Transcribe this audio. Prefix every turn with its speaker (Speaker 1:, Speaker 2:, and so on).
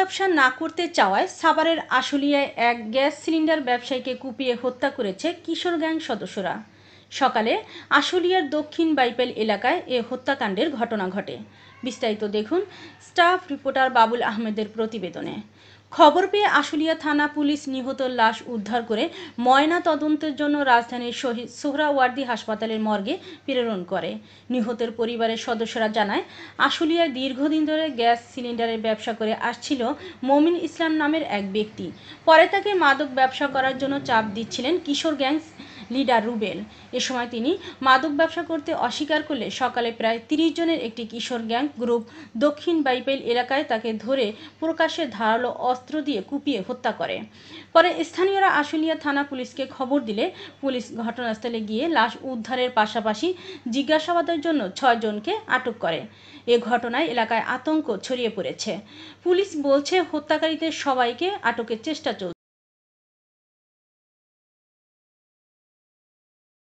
Speaker 1: ব্যবসা না করতে চাওয়ায় সাভারের আশুলিয়ায় এক গ্যাস সিলিন্ডার ব্যবসায়ীকে কুপিয়ে হত্যা করেছে কিশোর গ্যাং সদস্যরা। সকালে আশুলিয়ার দক্ষিণ বাইপাইল এলাকায় এ হত্যাকাণ্ডের ঘটনা ঘটে। বিস্তারিত দেখুন স্টাফ রিপোর্টার বাবুল আহমেদের প্রতিবেদনে। খবর পেয়ে আশুলিয়া থানা পুলিশ নিহত লাশ উদ্ধার করে ময়না তদন্তের জন্য রাজধানীর শহীদ সোহরাওয়ার্দী হাসপাতালের মর্গে প্রেরণ করে। নিহতের পরিবারের সদস্যরা জানায়, আশুলিয়ায় দীর্ঘদিন ধরে গ্যাস সিলিন্ডারের ব্যবসা করে আসছিল মমিন ইসলাম নামের এক ব্যক্তি। পরে তাকে মাদক ব্যবসা করার জন্য চাপ দিচ্ছিলেন কিশোর গ্যাং লিডার রুবেল। এ সময় তিনি মাদক ব্যবসা করতে অস্বীকার করলে সকালে প্রায় 30 জনের একটি কিশোর গ্যাং গ্রুপ দক্ষিণ বাইপাইল এলাকায় তাকে ধরে প্রকাশ্যে ধারালো অস্ত্র দিয়ে কুপিয়ে হত্যা করে। পরে স্থানীয়রা আশুলিয়া থানা পুলিশকে খবর দিলে পুলিশ ঘটনাস্থলে গিয়ে লাশ উদ্ধারের পাশাপাশি জিজ্ঞাসাবাদের জন্য 6 জনকে আটক করে। এ ঘটনায় এলাকায় আতঙ্ক ছড়িয়ে পড়েছে। পুলিশ বলছে হত্যাকারীদের সবাইকে আটকের চেষ্টা চলছে।